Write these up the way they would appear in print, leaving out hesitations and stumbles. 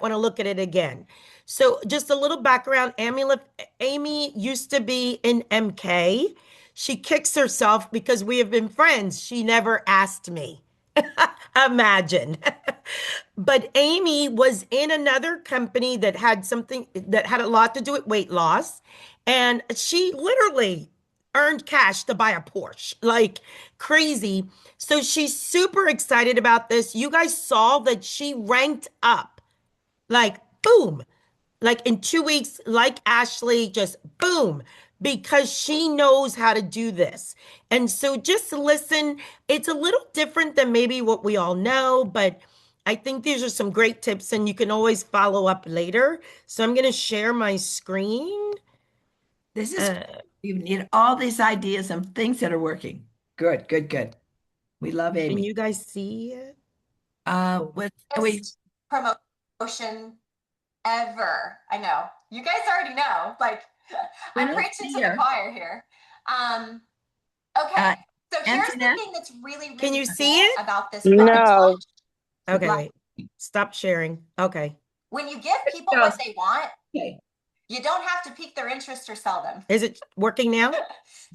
want to look at it again. So just a little background. Amy used to be in MK. She kicks herself because we have been friends. She never asked me. Imagine. But Amy was in another company that had something that had a lot to do with weight loss. And she literally earned cash to buy a Porsche, like crazy. So she's super excited about this. You guys saw that she ranked up, like, boom, like in 2 weeks, like Ashley, just boom, because she knows how to do this. And so just listen. It's a little different than maybe what we all know, but I think these are some great tips and you can always follow up later. So I'm going to share my screen. This is, Uh, you need all these ideas and things that are working. Good, good, good. We love can Amy. you guys see it? With we Best promotion ever. I know. You guys already know. Like, we I'm don't preaching see to the her. choir here. Um, Uh, okay. So here's the Antoinette, thing that's really, Can really you see cool it? about this product No. launch. good Okay, luck. wait. Stop sharing. Okay. When you give people Go. what they want, Okay. you don't have to pique their interest or sell them. Is it working now? So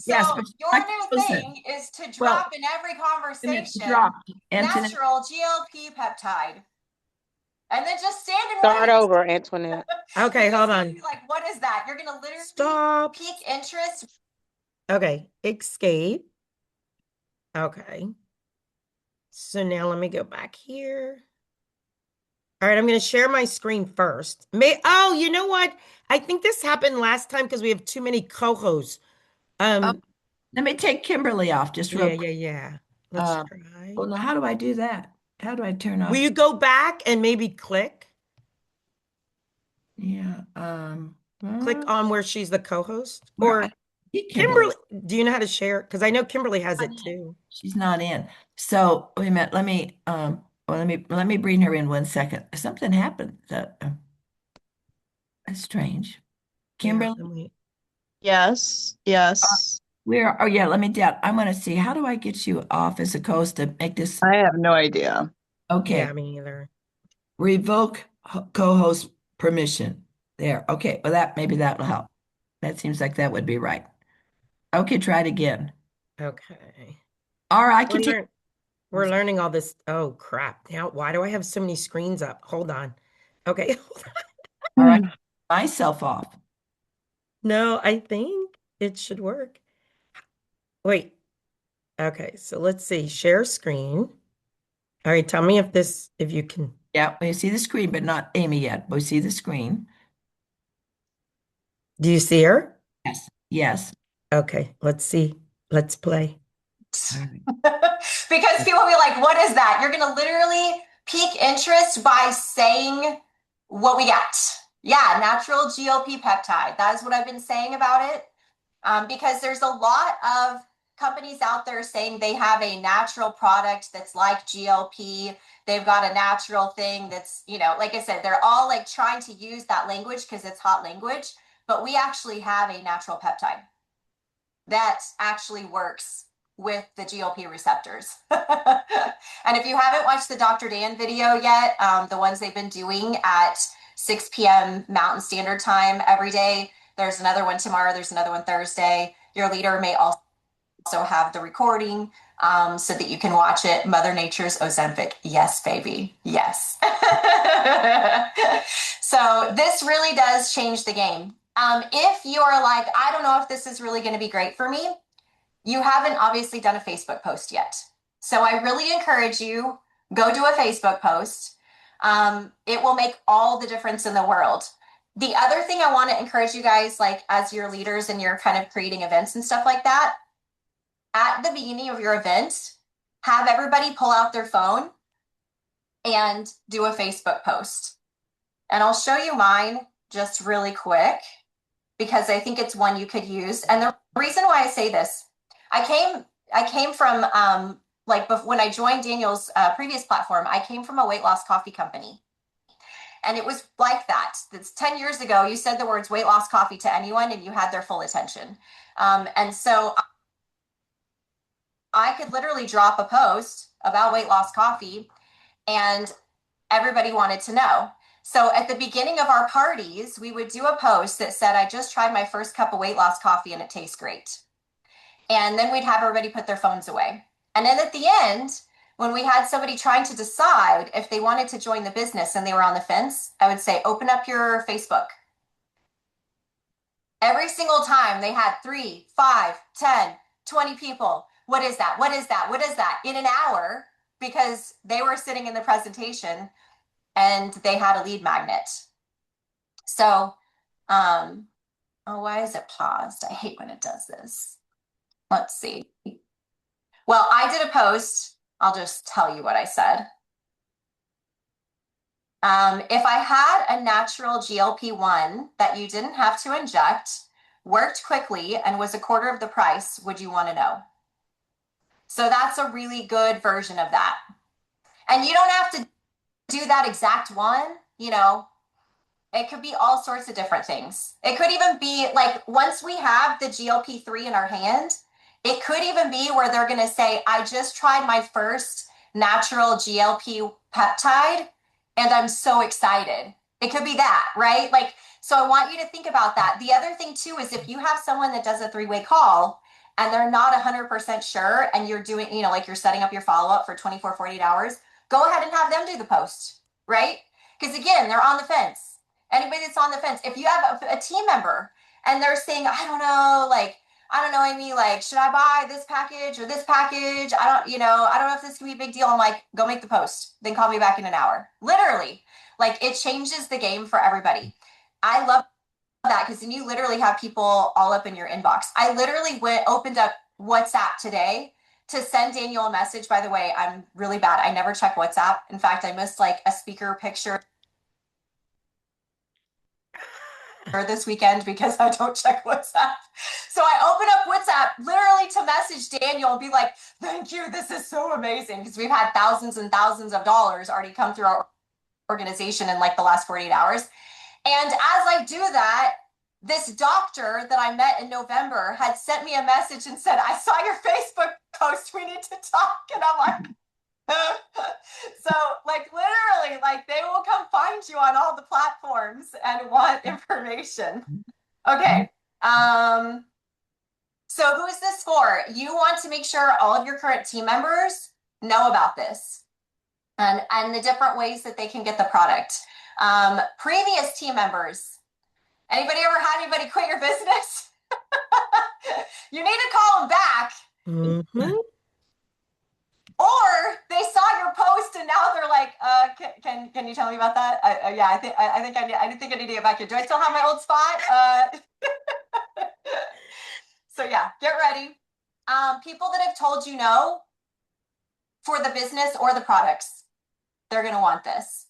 Yes, but your like new listen. thing is to Well, drop in every and it conversation dropped. Antoinette, natural GLP peptide. And then just stand and Start wait. over, Antoinette. Okay, Because hold you're on. gonna be like, what is that? You're gonna literally Stop. pique interest. Okay, escape. Okay. So now let me go back here. All right, I'm going to share my screen first. Oh, you know what? I think this happened last time because we have too many co-hosts. oh, Um, let me take Kimberly off just real yeah, quick. yeah, yeah. Let's Um, try. well, now how do I do that? How do I turn Will off? you go back and maybe click? Yeah. Click on where she's the co-host? Where I Or see Kimberly. Kimberly, do you know how to share? Because I know Kimberly has Not it in. too. She's not in. So wait a minute. Well, let me bring her in 1 second. Something happened. That's strange. Yeah, Kimberly, let me. Yes, yes. where? Oh yeah, let me down. I want to see how do I get you off as a host to make this I have no idea. Yeah, okay? me either. Revoke co-host permission. There. Okay. Well, that maybe that will help. That seems like that would be right. Okay, try it again. Okay. All right, I We're can take. learn we're learning all this. Oh crap. Now, why do I have so many screens up? Hold on. Okay. All right, Hmm. myself off. No, I think it should work. Wait. Okay, so let's see. Share screen. All right, tell me if you can. Yeah, we see the screen, but not Amy yet. We see the screen. Do you see her? Yes. Yes. Okay, let's see. Let's play. All right. Because people will be like, what is that? You're gonna literally pique interest by saying what we got. Yeah, natural GLP peptide. That is what I've been saying about it. Because there's a lot of companies out there saying they have a natural product that's like GLP. They've got a natural thing that's, like I said, they're all like trying to use that language because it's hot language. But we actually have a natural peptide that actually works with the GLP receptors. And if you haven't watched the Dr. Dan video yet, the ones they've been doing at 6 p.m. Mountain Standard Time every day, there's another one tomorrow, there's another one Thursday. Your leader may also have the recording so that you can watch it. Mother Nature's Ozempic. Yes, baby. Yes. So this really does change the game. If you're like, I don't know if this is really going to be great for me, you haven't obviously done a Facebook post yet. So I really encourage you, go do a Facebook post. It will make all the difference in the world. The other thing I want to encourage you guys, like as your leaders and you're kind of creating events and stuff like that, at the beginning of your event, have everybody pull out their phone and do a Facebook post. And I'll show you mine just really quick because I think it's one you could use. And the reason why I say this, I came from like when I joined Daniel's previous platform, I came from a weight loss coffee company. And it was like that. That's 10 years ago. You said the words weight loss coffee to anyone and you had their full attention. And so I could literally drop a post about weight loss coffee and everybody wanted to know. So at the beginning of our parties, we would do a post that said, I just tried my first cup of weight loss coffee and it tastes great. And then we'd have everybody put their phones away. And then at the end, when we had somebody trying to decide if they wanted to join the business and they were on the fence, I would say, open up your Facebook. Every single time they had 3, 5, 10, 20 people. What is that? What is that? What is that? In an hour, because they were sitting in the presentation and they had a lead magnet. So, oh, why is it paused? I hate when it does this. Let's see. Well, I did a post. I'll just tell you what I said. If I had a natural GLP-1 that you didn't have to inject, worked quickly, and was a quarter of the price, would you want to know? So that's a really good version of that. And you don't have to do that exact one, you know, it could be all sorts of different things. It could even be like once we have the GLP-3 in our hand, it could even be where they're going to say, I just tried my first natural GLP peptide and I'm so excited. It could be that, right? Like, so I want you to think about that. The other thing too is if you have someone that does a 3-way call and they're not 100% sure and you're doing, you know, like you're setting up your follow-up for 24, 48 hours, go ahead and have them do the post, right? Because again, they're on the fence. Anybody that's on the fence, if you have a team member and they're saying, I don't know, Amy, like, should I buy this package or this package? I don't know if this can be a big deal. I'm like, go make the post, then call me back in an hour. Literally, like it changes the game for everybody. I love that because then you literally have people all up in your inbox. I literally opened up WhatsApp today to send Daniel a message. By the way, I'm really bad. I never check WhatsApp. In fact, I missed like a speaker picture this weekend because I don't check WhatsApp. So I open up WhatsApp literally to message Daniel and be like, thank you, this is so amazing, because we've had thousands and thousands of dollars already come through our organization in like the last 48 hours. And as I do that, this doctor that I met in November had sent me a message and said, I saw your Facebook post, we need to talk. And I'm like, so like literally like they will come find you on all the platforms and want information. Okay. So who is this for? You want to make sure all of your current team members know about this and the different ways that they can get the product. Previous team members, anybody ever had anybody quit your business? You need to call them back. Mm-hmm. Or they saw your post and now they're like, can you tell me about that? Yeah, I think I need to get back here. Do I still have my old spot? So yeah, get ready. People that have told you no for the business or the products, they're going to want this.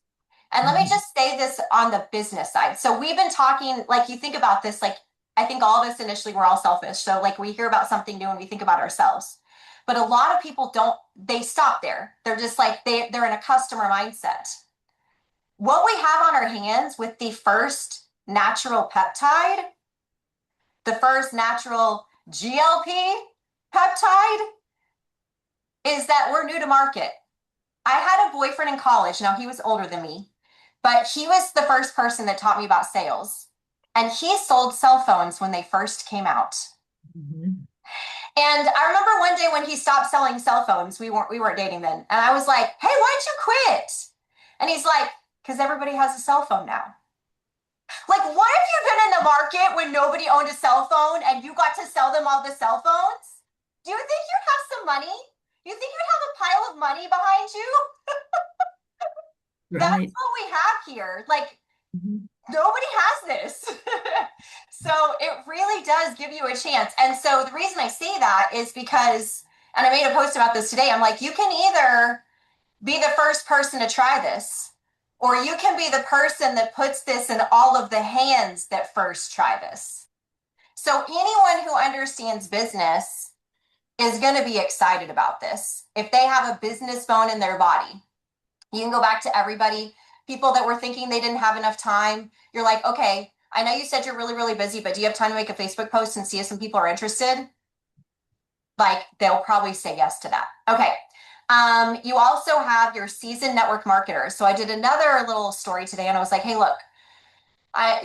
And let me just say this on the business side. So we've been talking, like you think about this, like I think all of us initially we're all selfish. So like we hear about something new and we think about ourselves. But a lot of people don't, they stop there. They're just like, they're in a customer mindset. What we have on our hands with the first natural peptide, the first natural GLP peptide, is that we're new to market. I had a boyfriend in college. Now he was older than me, but he was the first person that taught me about sales. And he sold cell phones when they first came out. Mm-hmm. And I remember one day when he stopped selling cell phones, we weren't dating then. And I was like, hey, why'd you quit? And he's like, because everybody has a cell phone now. Like, what have you been in the market when nobody owned a cell phone and you got to sell them all the cell phones? Do you think you'd have some money? You think you'd have a pile of money behind you? Right. That's what we have here. Like, nobody has this. So it really does give you a chance. And so the reason I say that is because, and I made a post about this today, I'm like, you can either be the first person to try this, or you can be the person that puts this in all of the hands that first try this. So anyone who understands business is going to be excited about this. If they have a business bone in their body, you can go back to everybody, people that were thinking they didn't have enough time. You're like, okay, I know you said you're really, really busy, but do you have time to make a Facebook post and see if some people are interested? Like, they'll probably say yes to that. Okay. You also have your seasoned network marketers. So I did another little story today and I was like, hey, look,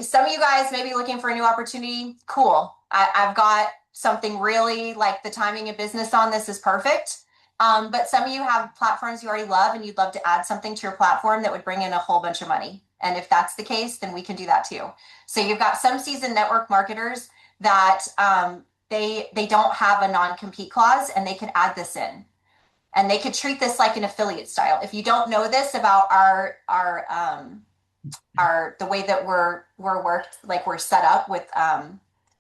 some of you guys may be looking for a new opportunity. Cool. I've got something really like the timing of business on this is perfect. But some of you have platforms you already love and you'd love to add something to your platform that would bring in a whole bunch of money. And if that's the case, then we can do that too. So you've got some seasoned network marketers that they don't have a non-compete clause and they could add this in. And they could treat this like an affiliate style. If you don't know this about our the way that we're worked, like we're set up with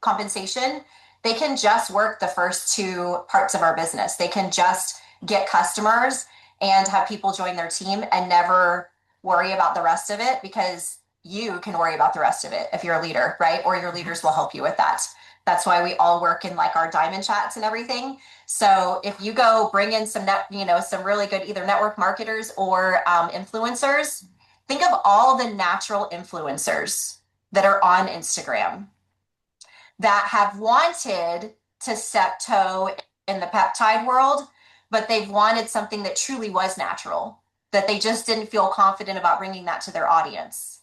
compensation, they can just work the first two parts of our business. They can just get customers and have people join their team and never worry about the rest of it, because you can worry about the rest of it if you're a leader, right? Or your leaders will help you with that. That's why we all work in like our diamond chats and everything. So if you go bring in some some really good either network marketers or influencers, think of all the natural influencers that are on Instagram that have wanted to step toe in the peptide world, but they've wanted something that truly was natural, that they just didn't feel confident about bringing that to their audience.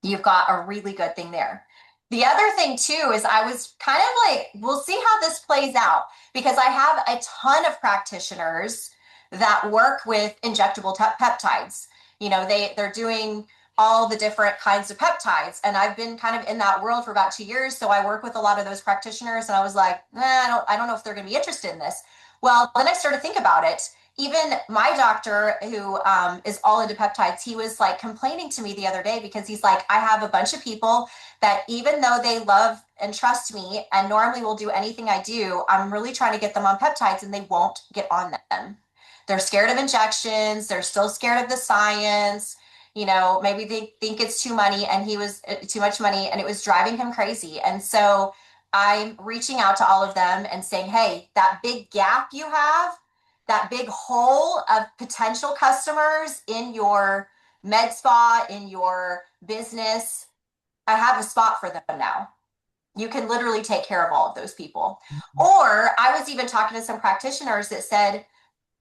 You've got a really good thing there. The other thing too is I was kind of like, we'll see how this plays out, because I have a ton of practitioners that work with injectable peptides. They're doing all the different kinds of peptides, and I've been kind of in that world for about 2 years. So I work with a lot of those practitioners, and I was like, I don't know if they're going to be interested in this. Well, then I started to think about it. Even my doctor, who is all into peptides, he was like complaining to me the other day because he's like, I have a bunch of people that even though they love and trust me and normally will do anything I do, I'm really trying to get them on peptides and they won't get on them. They're scared of injections. They're still scared of the science. Maybe they think it's too much money, and it was driving him crazy. And so I'm reaching out to all of them and saying, hey, that big gap you have, that big hole of potential customers in your med spa, in your business, I have a spot for them now. You can literally take care of all of those people. Or I was even talking to some practitioners that said,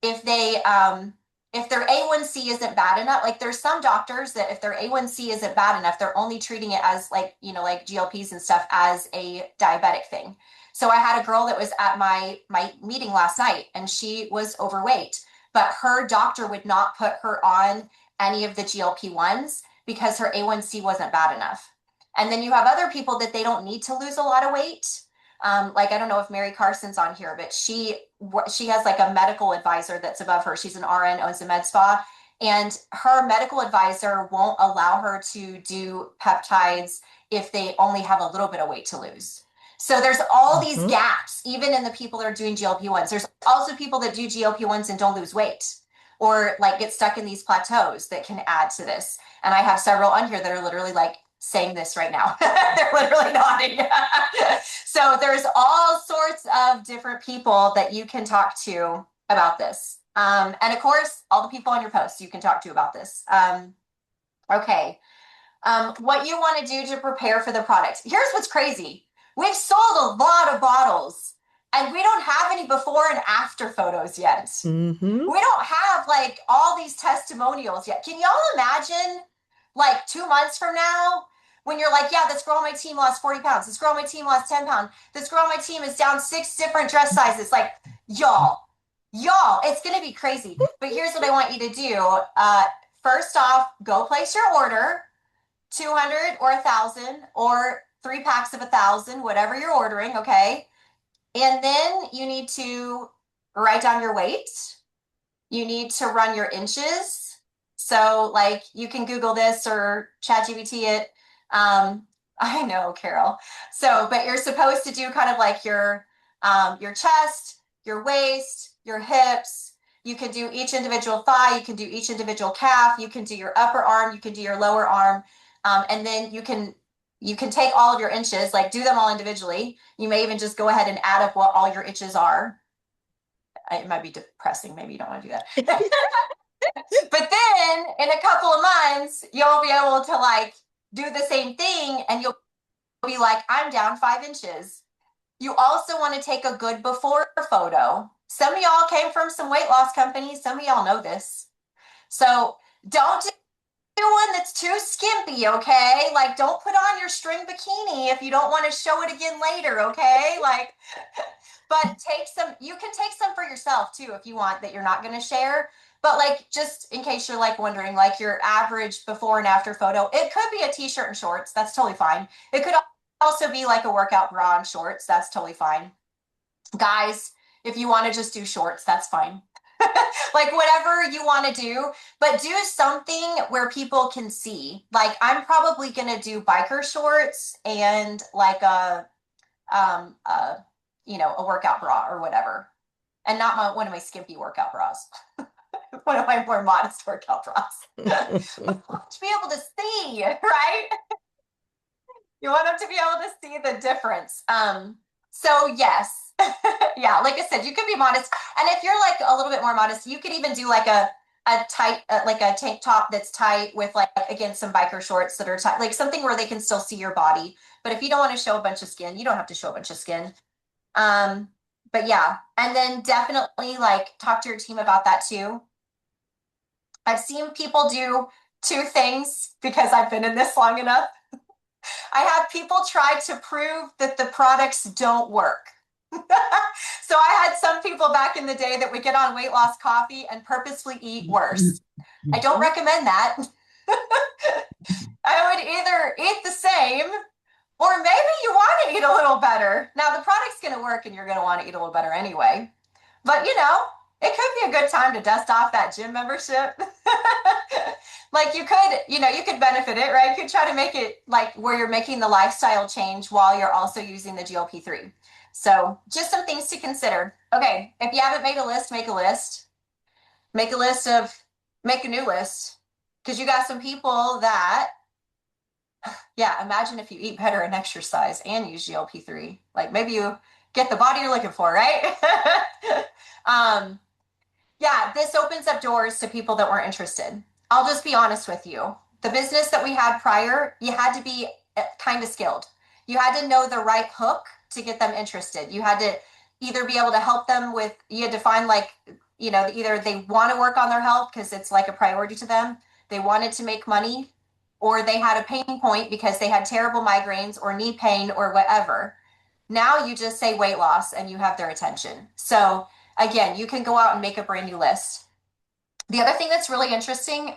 if their A1C isn't bad enough, like there's some doctors that if their A1C isn't bad enough, they're only treating it as like GLPs and stuff as a diabetic thing. So I had a girl that was at my meeting last night and she was overweight, but her doctor would not put her on any of the GLP-1s because her A1C wasn't bad enough. And then you have other people that they don't need to lose a lot of weight. Like, I don't know if Mary Carson's on here, but she has like a medical advisor that's above her. She's an RN, owns a med spa, and her medical advisor won't allow her to do peptides if they only have a little bit of weight to lose. So there's all these gaps, even in the people that are doing GLP-1s. There's also people that do GLP-1s and don't lose weight, or like get stuck in these plateaus that can add to this. And I have several on here that are literally like saying this right now. They're literally nodding. So there's all sorts of different people that you can talk to about this. And of course, all the people on your posts you can talk to about this. Okay. What you want to do to prepare for the product. Here's what's crazy. We've sold a lot of bottles and we don't have any before and after photos yet. Mm-hmm. We don't have like all these testimonials yet. Can y'all imagine like 2 months from now when you're like, yeah, this girl on my team lost 40 pounds. This girl on my team lost 10 pounds. This girl on my team is down 6 different dress sizes. Like, y'all, it's going to be crazy. But here's what I want you to do. First off, go place your order, 200 or 1,000 or 3 packs of 1,000, whatever you're ordering. Okay. And then you need to write down your weight. You need to run your inches. So like you can Google this or ChatGPT it. I know, Carol. So, but you're supposed to do kind of like your chest, your waist, your hips. You can do each individual thigh. You can do each individual calf. You can do your upper arm. You can do your lower arm. And then you can take all of your inches, like do them all individually. You may even just go ahead and add up what all your inches are. It might be depressing. Maybe you don't want to do that. But then in a couple of months, you'll be able to like do the same thing and you'll be like, I'm down 5 inches. You also want to take a good before photo. Some of y'all came from some weight loss companies. Some of y'all know this. So don't do one that's too skimpy, okay? Like, don't put on your string bikini if you don't want to show it again later, okay? Like, but take some, you can take some for yourself too if you want that you're not going to share. But like, just in case you're like wondering, like your average before and after photo, it could be a t-shirt and shorts. That's totally fine. It could also be like a workout bra and shorts. That's totally fine. Guys, if you want to just do shorts, that's fine. Like whatever you want to do, but do something where people can see. Like I'm probably going to do biker shorts and like a a workout bra or whatever, and not one of my skimpy workout bras. One of my more modest workout bras. To be able to see, right? You want them to be able to see the difference. So yes, yeah, like I said, you could be modest, and if you're like a little bit more modest, you could even do like a tight like a tank top that's tight with like again some biker shorts that are tight, like something where they can still see your body. But if you don't want to show a bunch of skin, you don't have to show a bunch of skin. Um, but yeah, and then definitely like talk to your team about that too. I've seen people do two things because I've been in this long enough. I have people try to prove that the products don't work. So I had some people back in the day that would get on weight loss coffee and purposefully eat worse. I don't recommend that. I would either eat the same or maybe you want to eat a little better. Now, the product's going to work and you're going to want to eat a little better anyway. But, it could be a good time to dust off that gym membership. Like you could benefit it, right? You could try to make it like where you're making the lifestyle change while you're also using the GLP-3. So just some things to consider. Okay, if you haven't made a list, make a list. Make a list of, make a new list. Because you got some people that, yeah, imagine if you eat better and exercise and use GLP-3. Like maybe you get the body you're looking for, right? Yeah, this opens up doors to people that weren't interested. I'll just be honest with you. The business that we had prior, you had to be kind of skilled. You had to know the right hook to get them interested. You had to either be able to help them with, you had to find like, either they want to work on their health because it's like a priority to them, they wanted to make money, or they had a pain point because they had terrible migraines or knee pain or whatever. Now you just say weight loss and you have their attention. So again, you can go out and make a brand new list. The other thing that's really interesting,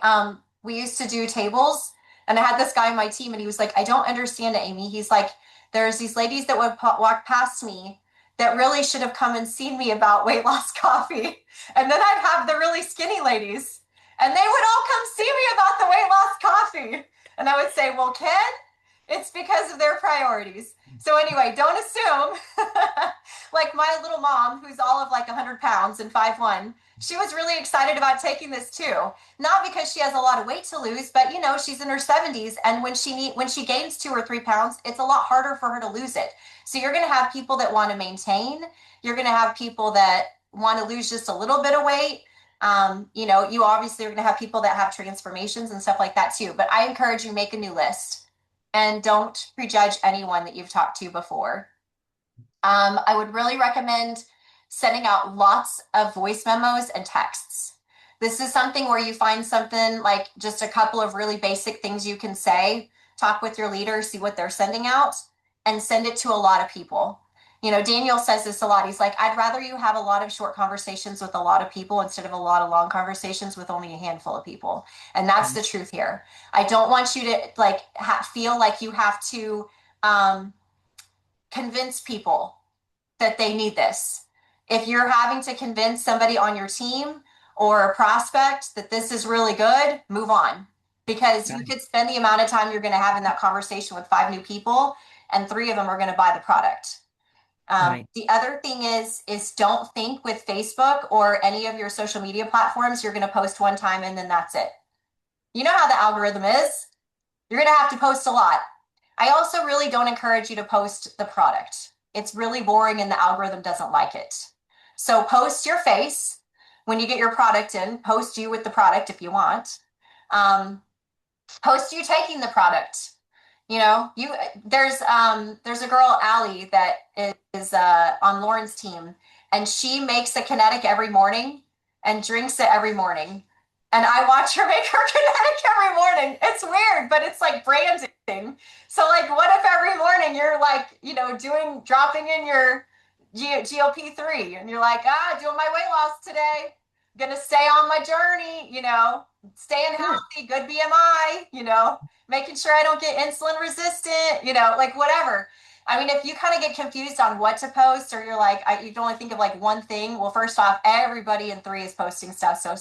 we used to do tables, and I had this guy on my team, and he was like, I don't understand it, Amy. He's like, there's these ladies that would walk past me that really should have come and seen me about weight loss coffee. And then I'd have the really skinny ladies, and they would all come see me about the weight loss coffee. And I would say, well, Ken, it's because of their priorities. So anyway, don't assume. Like my little mom, who's all of like 100 pounds and 5'1", she was really excited about taking this too. Not because she has a lot of weight to lose, but she's in her 70s, and when she gains 2 or 3 pounds, it's a lot harder for her to lose it. So you're going to have people that want to maintain. You're going to have people that want to lose just a little bit of weight. You obviously are going to have people that have transformations and stuff like that too. But I encourage you, make a new list. And don't prejudge anyone that you've talked to before. I would really recommend sending out lots of voice memos and texts. This is something where you find something like just a couple of really basic things you can say, talk with your leader, see what they're sending out, and send it to a lot of people. Daniel says this a lot. He's like, I'd rather you have a lot of short conversations with a lot of people instead of a lot of long conversations with only a handful of people. And that's the truth here. I don't want you to like feel like you have to convince people that they need this. If you're having to convince somebody on your team or a prospect that this is really good, move on. Because you could spend the amount of time you're going to have in that conversation with 5 new people, and 3 of them are going to buy the product. The other thing is don't think with Facebook or any of your social media platforms, you're going to post one time and then that's it. You know how the algorithm is. You're going to have to post a lot. I also really don't encourage you to post the product. It's really boring and the algorithm doesn't like it. So post your face when you get your product in, post you with the product if you want. Post you taking the product. You there's a girl, Allie, that is on Lauren's team, and she makes a kinetic every morning and drinks it every morning. And I watch her make her kinetic every morning. It's weird, but it's like branding. So like what if every morning you're like, doing dropping in your GOP3 and you're like, doing my weight loss today. Gonna stay on my journey, staying Hmm. healthy, good BMI, making sure I don't get insulin resistant, like whatever. I mean, if you kind of get confused on what to post or you're like, you can only think of like one thing, well, first off, everybody in three is posting stuff. So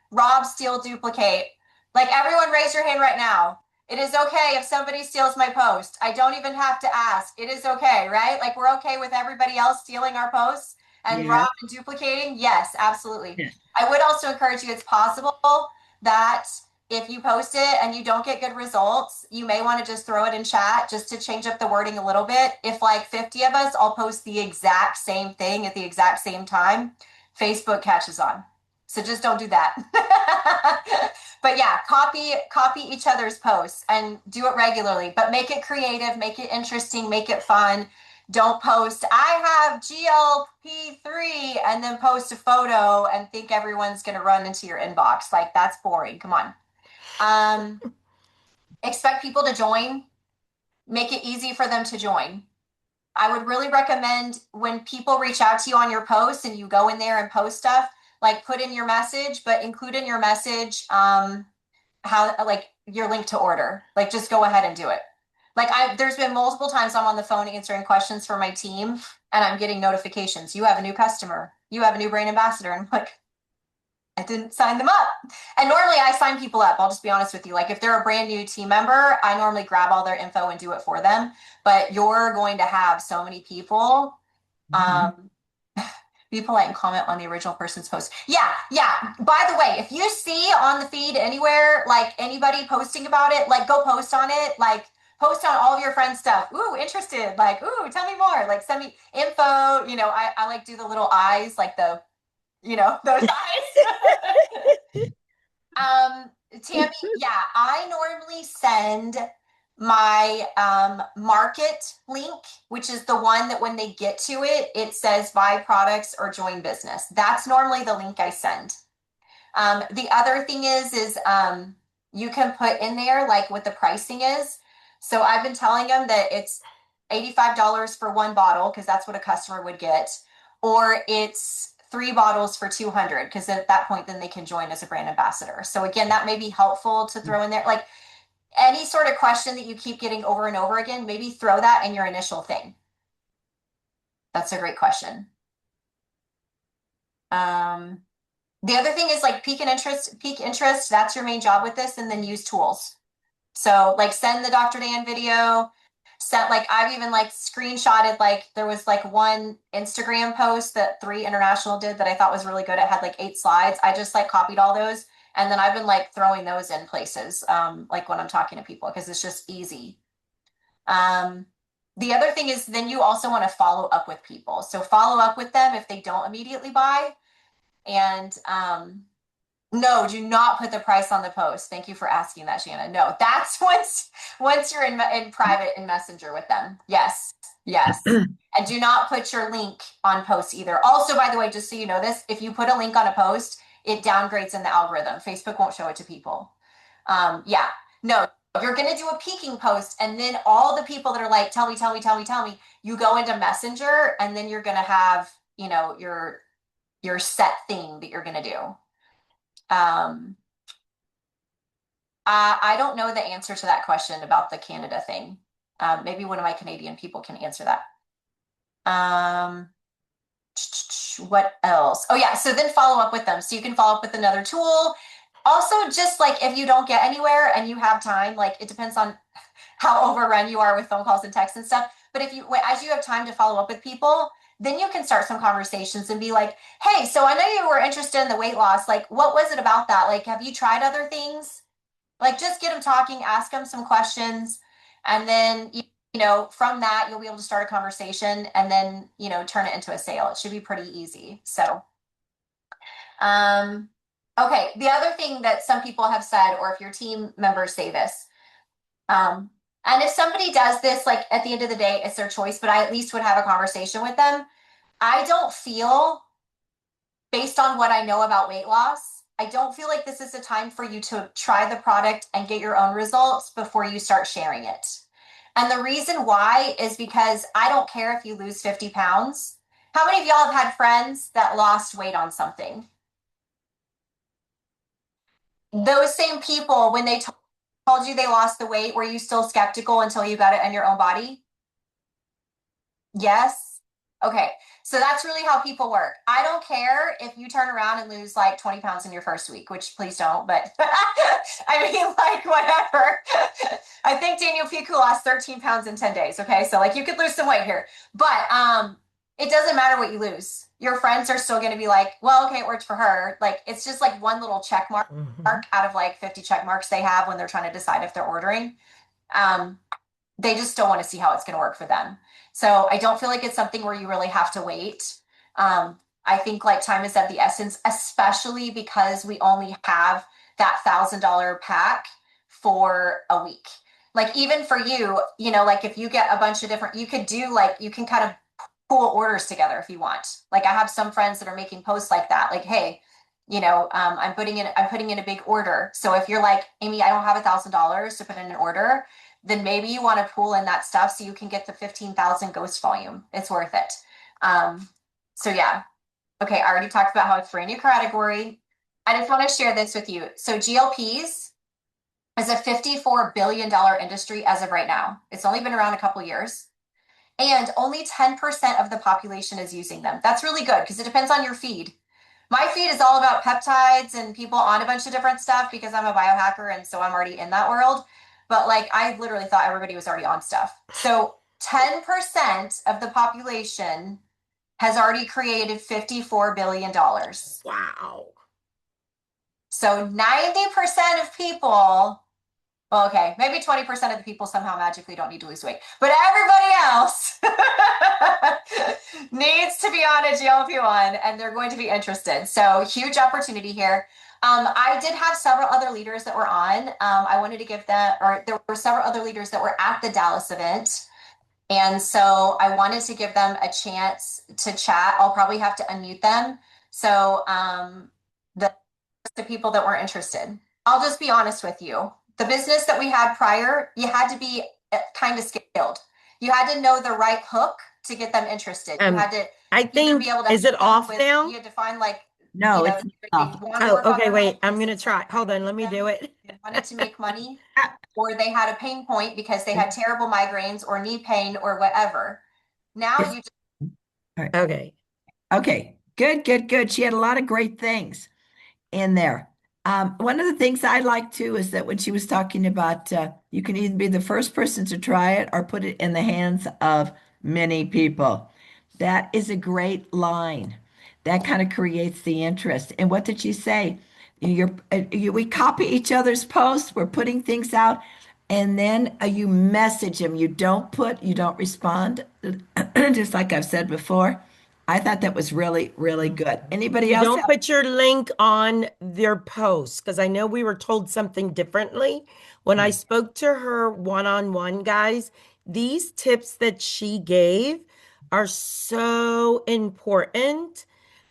rob, steal, duplicate. Like everyone raise your hand right now. It is okay if somebody steals my post. I don't even have to ask. It is okay, right? Like we're okay with everybody else stealing our posts and Yeah. rob and duplicating. Yes, absolutely. Yeah. I would also encourage you, it's possible that if you post it and you don't get good results, you may want to just throw it in chat just to change up the wording a little bit. If like 50 of us all post the exact same thing at the exact same time, Facebook catches on. So just don't do that. But yeah, copy each other's posts and do it regularly, but make it creative, make it interesting, make it fun. Don't post, I have GLP-3 and then post a photo and think everyone's going to run into your inbox. Like that's boring. Come on. Um, expect people to join, make it easy for them to join. I would really recommend when people reach out to you on your posts and you go in there and post stuff, like put in your message, but include in your message how like your link to order. Like just go ahead and do it. Like there's been multiple times I'm on the phone answering questions for my team and I'm getting notifications. You have a new customer. You have a new brand ambassador. And I'm like, I didn't sign them up. And normally I sign people up. I'll just be honest with you. Like if they're a brand new team member, I normally grab all their info and do it for them. But you're going to have so many people. Mhm. Be polite and comment on the original person's post. Yeah, yeah. By the way, if you see on the feed anywhere, like anybody posting about it, like go post on it. Like post on all of your friends' stuff. Ooh, interested. Like, ooh, tell me more. Like send me info. I like do the little eyes, like those eyes. Tammy, yeah, I normally send my market link, which is the one that when they get to it, it says buy products or join business. That's normally the link I send. The other thing is you can put in there like what the pricing is. So I've been telling them that it's $85 for one bottle because that's what a customer would get, or it's three bottles for 200 because at that point then they can join as a brand ambassador. So again, that may be helpful to throw in there. Like any sort of question that you keep getting over and over again, maybe throw that in your initial thing. That's a great question. Um, The other thing is like peak interest. That's your main job with this, and then use tools. So like send the Dr. Dan video. Sent like I've even like screenshotted like there was like one Instagram post that 3 International did that I thought was really good. It had like 8 slides. I just like copied all those, and then I've been like throwing those in places like when I'm talking to people because it's just easy. Um, the other thing is then you also want to follow up with people. So follow up with them if they don't immediately buy. And no, do not put the price on the post. Thank you for asking that, Shannon. No, that's once you're in private in Messenger with them. Yes, yes. And do not put your link on posts either. Also, by the way, just so you know this, if you put a link on a post, it downgrades in the algorithm. Facebook won't show it to people. Yeah, no, you're gonna do a peaking post, and then all the people that are like, tell me, tell me, tell me, tell me, you go into Messenger, and then you're gonna have, your set thing that you're gonna do. Um, I don't know the answer to that question about the Canada thing. Maybe one of my Canadian people can answer that. Um, what else? Oh, yeah. So then follow up with them. So you can follow up with another tool. Also, just like if you don't get anywhere and you have time, like it depends on how overrun you are with phone calls and texts and stuff. But if you, as you have time to follow up with people, then you can start some conversations and be like, hey, so I know you were interested in the weight loss. Like, what was it about that? Like, have you tried other things? Like, just get them talking, ask them some questions, and then from that you'll be able to start a conversation, and then turn it into a sale. It should be pretty easy. So, okay. The other thing that some people have said, or if your team members say this, um, And if somebody does this, like at the end of the day, it's their choice, but I at least would have a conversation with them. I don't feel, based on what I know about weight loss, I don't feel like this is a time for you to try the product and get your own results before you start sharing it. And the reason why is because I don't care if you lose 50 pounds. How many of y'all have had friends that lost weight on something? Those same people, when they told you they lost the weight, were you still skeptical until you got it in your own body? Yes. Okay. So that's really how people work. I don't care if you turn around and lose like 20 pounds in your first week, which please don't, but I mean, like, whatever. I think Daniel Piku lost 13 pounds in 10 days. Okay. So, like, you could lose some weight here, but it doesn't matter what you lose. Your friends are still going to be like, well, okay, it worked for her. Like, it's just like one little check mark out of like 50 check marks they have when they're trying to decide if they're ordering. They just don't want to see how it's going to work for them. So I don't feel like it's something where you really have to wait. I think like time is of the essence, especially because we only have that $1,000 pack for a week. Like even for you, you know, like if you get a bunch of different, you could do like, you can kind of pool orders together if you want. Like I have some friends that are making posts like that, like, hey, you know, I'm putting in a big order. So if you're like, Amy, I don't have $1,000 to put in an order, then maybe you want to pool in that stuff so you can get the 15,000 ghost volume. It's worth it. So yeah. Okay, I already talked about how it's a brand new category. I just want to share this with you. So GLPs is a $54 billion industry as of right now. It's only been around a couple years. And only 10% of the population is using them. That's really good because it depends on your feed. My feed is all about peptides and people on a bunch of different stuff because I'm a biohacker and so I'm already in that world. But like I literally thought everybody was already on stuff. So 10% of the population has already created $54 billion. Wow. So 90% of people, well, okay, maybe 20% of the people somehow magically don't need to lose weight, but everybody else needs to be on a GLP-1 and they're going to be interested. So huge opportunity here. I did have several other leaders that were on. I wanted to give them, or there were several other leaders that were at the Dallas event. And so I wanted to give them a chance to chat. I'll probably have to unmute them. So the people that were interested. I'll just be honest with you. The business that we had prior, you had to be kind of skilled. You had to know the right hook to get them interested. You had to I think, be able to is it off now? You had to find like, No, you know, it's they off. want to Oh, work on okay, their wait, health I'm gonna business, try. Hold on, let me do it. they wanted to make money, or they had a pain point because they had terrible migraines or knee pain or whatever. Now It's- you just all right. Okay. Okay, good, good, good. She had a lot of great things in there. One of the things I like too is that when she was talking about you can either be the first person to try it or put it in the hands of many people. That is a great line. That kind of creates the interest. And what did she say? We copy each other's posts. We're putting things out, and then you message them. You don't respond. Just like I've said before. I thought that was really, really good. Anybody You else don't put your link on their post because I know we were told something differently. When I have? spoke to her one-on-one, guys, these tips that she gave are so important.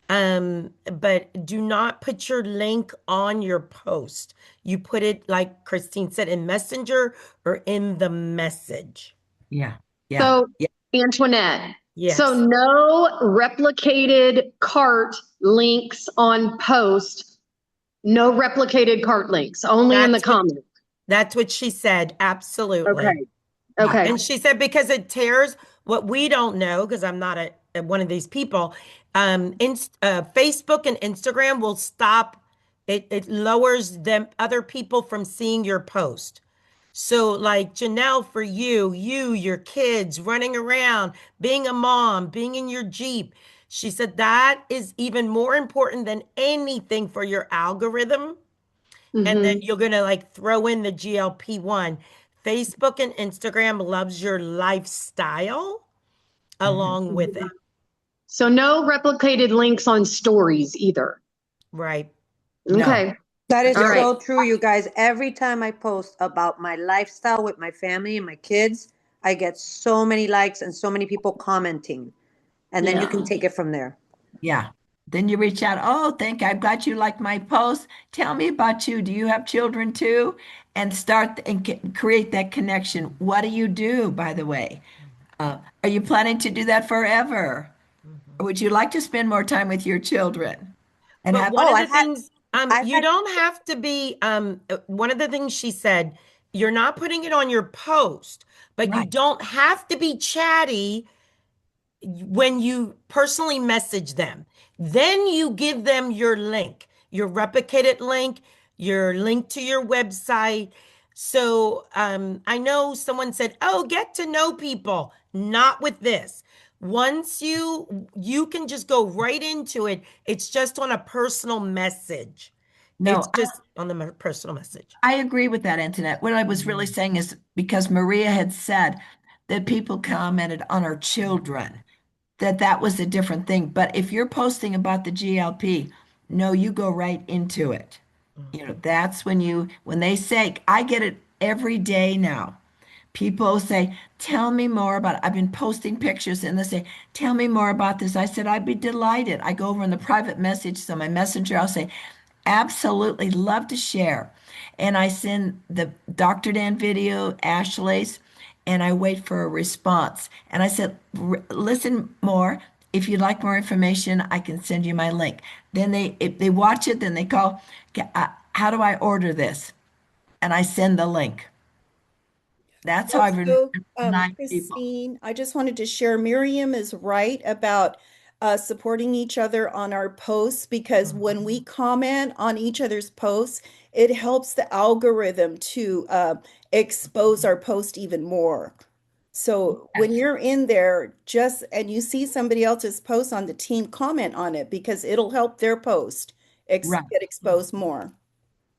But do not put your link on your post. You put it, like Christine said, in Messenger or in the message. Yeah, yeah, So, yeah. Antoinette, so Yes, no replicated cart links on post, no replicated cart links, only in the that's what comments. that's what she said. Absolutely. Okay. Okay. And she said because it tears what we don't know, because I'm not one of these people. Facebook and Instagram will stop. It lowers them other people from seeing your post. So, like Janelle, for your kids running around, being a mom, being in your Jeep, she said that is even more important than anything for your algorithm. And then Mm-hmm. you're going to like throw in the GLP-1. Facebook and Instagram loves your lifestyle Mhm. along with it. So no replicated links on stories either. Right. No, Okay. That is All right. so true, you guys. Every time I post about my lifestyle with my family and my kids, I get so many likes and so many people commenting. And then you Yeah. can take it from there. Yeah. Then you reach out, oh, thank you. I'm glad you like my post. Tell me about you. Do you have children too? And start and create that connection. What do you do, by the way? Are you planning to do that forever? Or would you like to spend more time with your children and But have, one Oh, of the things, I've you had, don't have to be, one of the things she said, you're not putting it on your post, but you right? don't have to be chatty when you personally message them. Then you give them your link, your replicated link, your link to your website. So I know someone said, "Oh, get to know people." Not with this. Once you can just go right into it. It's just on a personal message. It's No, just on the personal message. I agree with that, Antoinette. What I was really saying is because Maria had said that people commented on her children, that was a different thing. But if you're posting about the GLP, no, you go right into it. That's when they say, I get it every day now. People say, tell me more about it. I've been posting pictures and they say, tell me more about this. I said, I'd be delighted. I go over in the private message, so my messenger, I'll say, absolutely love to share. And I send the Dr. Dan video, Ashley's, and I wait for a response. And I said, listen more. If you'd like more information, I can send you my link. Then if they watch it, then they call, how do I order this? And I send the link. That's how I've Also, nine people. Christine, I just wanted to share, Miriam is right about supporting each other on our posts because when we comment on each other's posts, it helps the algorithm to expose our post even more. So when Yes, you're in there, just and you see somebody else's post on the team, comment on it because it'll help their post right. get exposed more.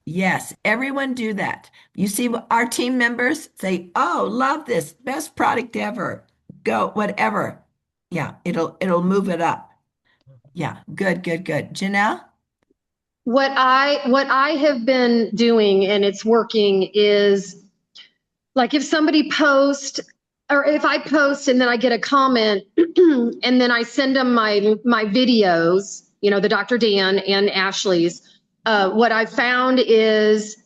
Yes, everyone do that. You see our team members say, "Oh, love this. Best product ever." Go, whatever. Yeah, it'll move it up. Yeah, good, good, good. Janelle? What I have been doing and it's working is like if somebody posts or if I post and then I get a comment and then I send them my videos, the Dr. Dan and Ashley's, what I found is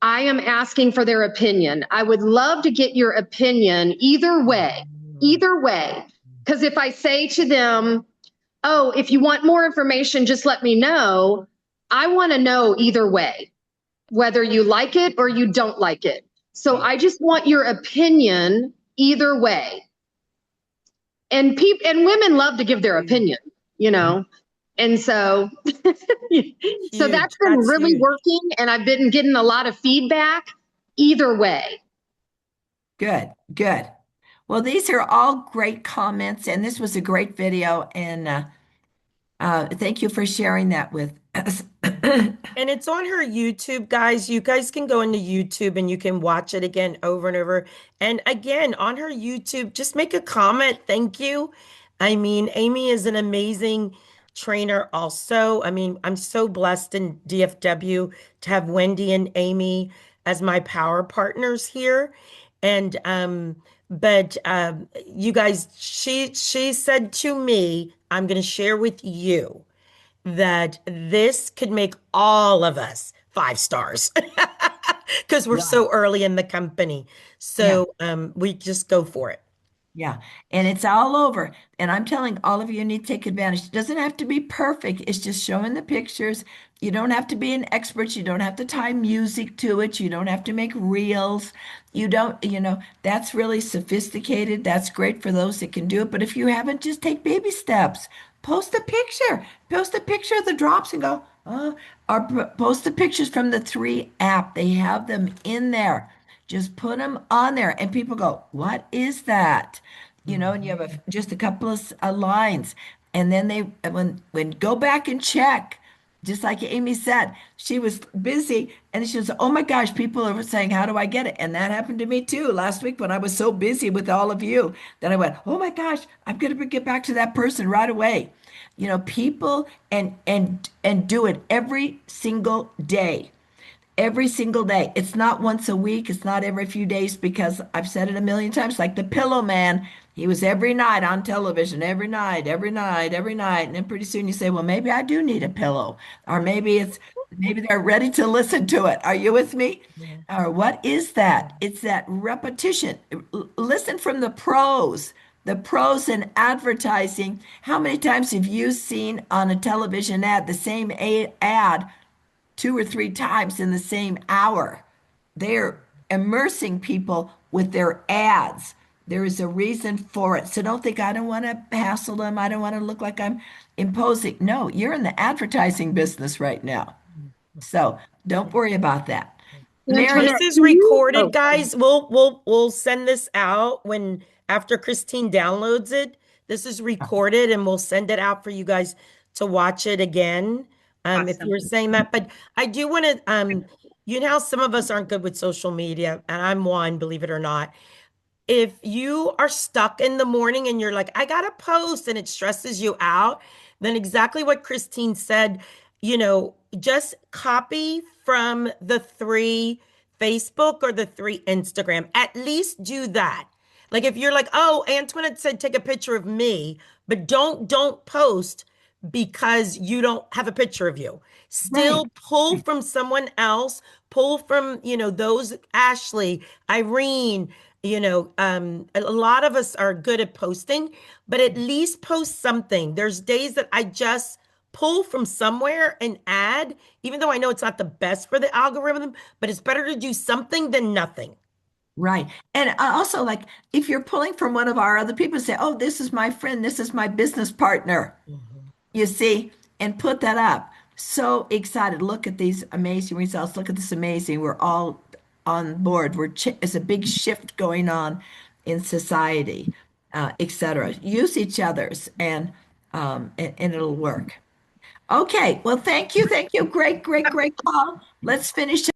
I am asking for their opinion. I would love to get your opinion either way, either way. Because if I say to them, oh, if you want more information, just let me know. I want to know either way, whether you like it or you don't like it. So I just want your opinion either way. And people and women love to give their opinion, you know. And so so Huge. that's been That's really huge. working and I've been getting a lot of feedback either way. Good, good. Well, these are all great comments, and this was a great video. And thank you for sharing that with us. And it's on her YouTube, guys. You guys can go into YouTube and you can watch it again over and over. And again, on her YouTube, just make a comment. Thank you. I mean, Amy is an amazing trainer also. I mean, I'm so blessed in DFW to have Wendy and Amy as my power partners here. And but you guys, she said to me, I'm going to share with you that this could make all of us 5 stars because we're Right. so early in the company. Yeah. So we just go for it. Yeah, and it's all over. And I'm telling all of you, need to take advantage. It doesn't have to be perfect. It's just showing the pictures. You don't have to be an expert. You don't have to tie music to it. You don't have to make reels. You don't, that's really sophisticated. That's great for those that can do it. But if you haven't, just take baby steps. Post a picture. Post a picture of the drops and go, oh, or post the pictures from the 3 app. They have them in there. Just put them on there, and people go, "What is that?" And you have just a couple of lines, and then when go back and check. Just like Amy said, she was busy, and she was, "Oh my gosh, people are saying, how do I get it?" And that happened to me too last week when I was so busy with all of you. Then I went, "Oh my gosh, I'm gonna get back to that person right away." People and do it every single day. every single day. It's not once a week, it's not every few days because I've said it a million times, like the Pillow Man. He was every night on television, every night, every night, every night. And then pretty soon you say, well, maybe I do need a pillow. Or maybe they're ready to listen to it. Are you with me? Yeah. Or what is that? It's that repetition. Listen from the pros in advertising. How many times have you seen on a television ad the same ad two or three times in the same hour? They're immersing people with their ads. There is a reason for it. So don't think I don't want to hassle them. I don't want to look like I'm imposing. No, you're in the advertising business right now. So don't worry about that. Mary, This Antoinette, is do you? recorded, Oh, guys. We'll send this out when after Christine downloads it. This is recorded and we'll send it out for you guys to watch it again. If awesome. you're saying that, but I do want to you know how some of us aren't good with social media, and I'm one, believe it or not. If you are stuck in the morning and you're like, I gotta post and it stresses you out, then exactly what Christine said, just copy from the three Facebook or the three Instagram. At least do that. Like if you're like, oh, Antoinette said take a picture of me, but don't post because you don't have a picture of you. right. Still pull from someone else, pull from, those Ashley, Irene, a lot of us are good at posting, but at least post something. There's days that I just pull from somewhere and add, even though I know it's not the best for the algorithm, but it's better to do something than nothing. Right. And also, like, if you're pulling from one of our other people, say, oh, this is my friend, this is my business partner, Mhm. you see, and put that up. So excited. Look at these amazing results. Look at this amazing. We're all on board. It's a big shift going on in society, etc. Use each other's and it'll work. Okay. Well, thank you. Thank you. Great, great, great call. Let's finish